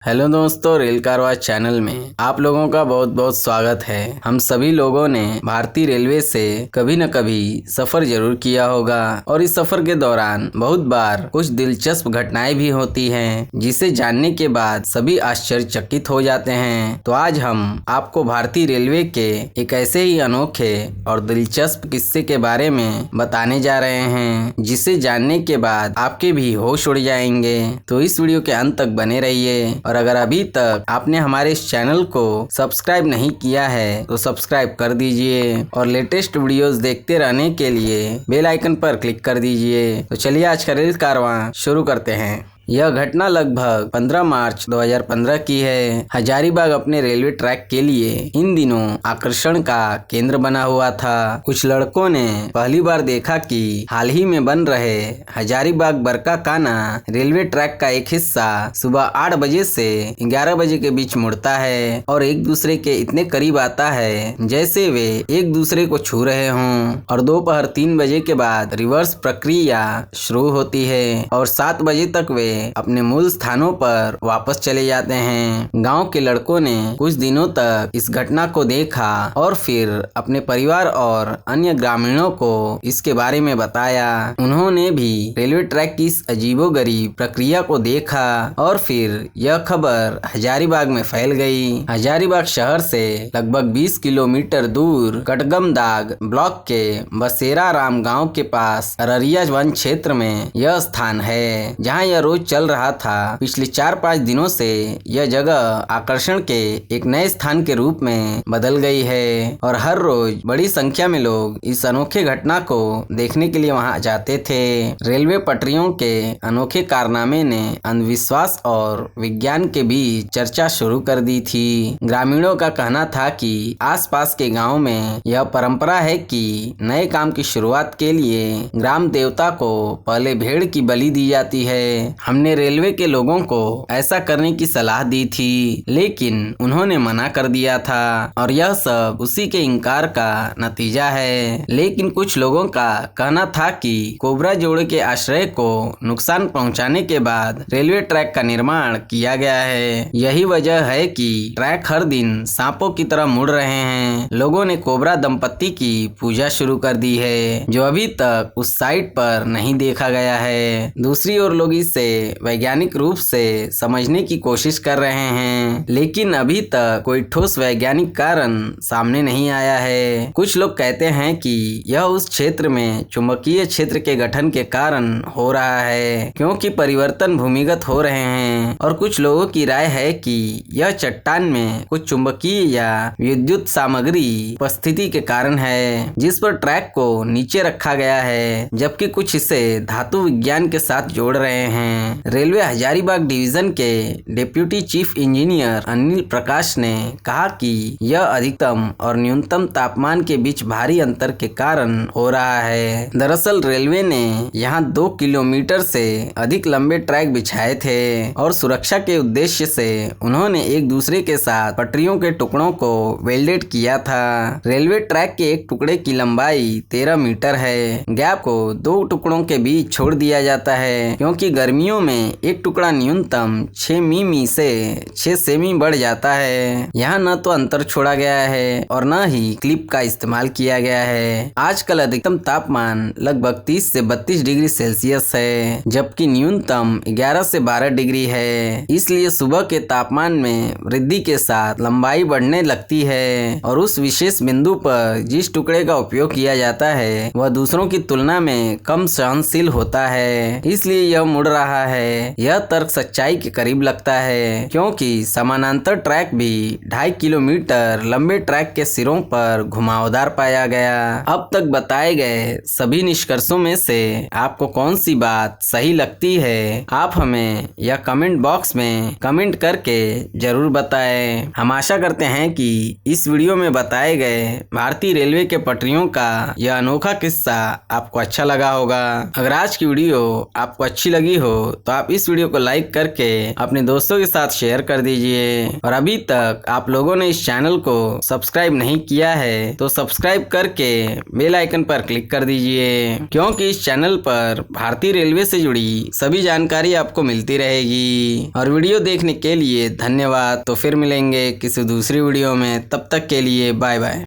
Hello दोस्तों, rail कारवां channel में आप लोगों का बहुत बहुत स्वागत है। हम सभी लोगों ने भारतीय रेलवे से कभी न कभी सफर जरूर किया होगा और इस सफर के दौरान बहुत बार कुछ दिलचस्प घटनाएं भी होती हैं, जिसे जानने के बाद सभी आश्चर्यचकित हो जाते हैं। तो आज हम आपको भारतीय रेलवे के एक ऐसे ही अनोखे और दिलचस्प किस्से के बारे में बताने जा रहे हैं, जिसे जानने के बाद आपके भी होश उड़ जाएंगे। तो इस वीडियो के अंत तक बने रहिए और अगर अभी तक आपने हमारे इस चैनल को सब्सक्राइब नहीं किया है तो सब्सक्राइब कर दीजिए और लेटेस्ट वीडियोस देखते रहने के लिए बेल आइकन पर क्लिक कर दीजिए। तो चलिए आज का रेल कारवां शुरू करते हैं। यह घटना लगभग 15 मार्च 2015 की है। हजारीबाग अपने रेलवे ट्रैक के लिए इन दिनों आकर्षण का केंद्र बना हुआ था। कुछ लड़कों ने पहली बार देखा कि हाल ही में बन रहे हजारीबाग बरकाकाना रेलवे ट्रैक का एक हिस्सा सुबह 8 बजे से 11 बजे के बीच मुड़ता है और एक दूसरे के इतने करीब आता है जैसे वे एक दूसरे को छू रहे हों। और दोपहर 3 बजे के बाद रिवर्स प्रक्रिया शुरू होती है और 7 बजे तक वे अपने मूल स्थानों पर वापस चले जाते हैं। गांव के लड़कों ने कुछ दिनों तक इस घटना को देखा और फिर अपने परिवार और अन्य ग्रामीणों को इसके बारे में बताया। उन्होंने भी रेलवे ट्रैक की इस अजीबोगरीब प्रक्रिया को देखा और फिर यह खबर हजारीबाग में फैल गई। हजारीबाग शहर से लगभग 20 किलोमीटर दूर कटगमदाग ब्लॉक के बसेरा राम गाँव के पास अररिया वन क्षेत्र में यह स्थान है, जहाँ यह रोज चल रहा था। पिछले 4-5 दिनों से यह जगह आकर्षण के एक नए स्थान के रूप में बदल गई है और हर रोज बड़ी संख्या में लोग इस अनोखे घटना को देखने के लिए वहां जाते थे। रेलवे पटरियों के अनोखे कारनामे ने अंधविश्वास और विज्ञान के बीच चर्चा शुरू कर दी थी। ग्रामीणों का कहना था कि आसपास के गाँव में यह परंपरा है कि नए काम की शुरुआत के लिए ग्राम देवता को पहले भेड़ की बलि दी जाती है। हमने रेलवे के लोगों को ऐसा करने की सलाह दी थी, लेकिन उन्होंने मना कर दिया था और यह सब उसी के इनकार का नतीजा है। लेकिन कुछ लोगों का कहना था कि कोबरा जोड़े के आश्रय को नुकसान पहुंचाने के बाद रेलवे ट्रैक का निर्माण किया गया है। यही वजह है कि ट्रैक हर दिन सांपों की तरह मुड़ रहे हैं। लोगों ने कोबरा दंपत्ति की पूजा शुरू कर दी है, जो अभी तक उस साइट पर नहीं देखा गया है। दूसरी ओर लोग इसे वैज्ञानिक रूप से समझने की कोशिश कर रहे हैं, लेकिन अभी तक कोई ठोस वैज्ञानिक कारण सामने नहीं आया है। कुछ लोग कहते हैं कि यह उस क्षेत्र में चुंबकीय क्षेत्र के गठन के कारण हो रहा है, क्योंकि परिवर्तन भूमिगत हो रहे हैं। और कुछ लोगों की राय है कि यह चट्टान में कुछ चुंबकीय या विद्युत सामग्री उपस्थिति के कारण है, जिस पर ट्रैक को नीचे रखा गया है, जबकि कुछ इसे धातु विज्ञान के साथ जोड़ रहे हैं। रेलवे हजारीबाग डिवीजन के deputy chief engineer Anil Prakash ने कहा कि यह अधिकतम और न्यूनतम तापमान के बीच भारी अंतर के कारण हो रहा है। दरअसल रेलवे ने यहाँ 2 किलोमीटर से अधिक लंबे ट्रैक बिछाए थे और सुरक्षा के उद्देश्य से उन्होंने एक दूसरे के साथ पटरियों के टुकड़ों को वेल्डेड किया था। रेलवे ट्रैक के एक टुकड़े की लंबाई 13 मीटर है। गैप को 2 टुकड़ों के बीच छोड़ दिया जाता है, क्योंकि गर्मियों में एक टुकड़ा न्यूनतम 6 मिमी से 6 सेमी बढ़ जाता है। यहाँ न तो अंतर छोड़ा गया है और न ही क्लिप का इस्तेमाल किया गया है। आजकल अधिकतम तापमान लगभग 30 से 32 डिग्री सेल्सियस है, जबकि न्यूनतम 11 से 12 डिग्री है। इसलिए सुबह के तापमान में वृद्धि के साथ लंबाई बढ़ने लगती है और उस विशेष बिंदु पर जिस टुकड़े का उपयोग किया जाता है वह दूसरों की तुलना में कम सहनशील होता है, इसलिए यह मुड़ रहा है। यह तर्क सच्चाई के करीब लगता है, क्योंकि समानांतर ट्रैक भी 2.5 किलोमीटर लंबे ट्रैक के सिरों पर घुमावदार पाया गया। अब तक बताए गए सभी निष्कर्षों में से आपको कौन सी बात सही लगती है, आप हमें यह कमेंट बॉक्स में कमेंट करके जरूर बताएं। हम आशा करते हैं कि इस वीडियो में बताए गए भारतीय रेलवे के पटरियों का यह अनोखा किस्सा आपको अच्छा लगा होगा। अगर आज की वीडियो आपको अच्छी लगी हो तो आप इस वीडियो को लाइक करके अपने दोस्तों के साथ शेयर कर दीजिए। और अभी तक आप लोगों ने इस चैनल को सब्सक्राइब नहीं किया है तो सब्सक्राइब करके बेल आइकन पर क्लिक कर दीजिए, क्योंकि इस चैनल पर भारतीय रेलवे से जुड़ी सभी जानकारी आपको मिलती रहेगी। और वीडियो देखने के लिए धन्यवाद। तो फिर मिलेंगे किसी दूसरी वीडियो में, तब तक के लिए बाय बाय।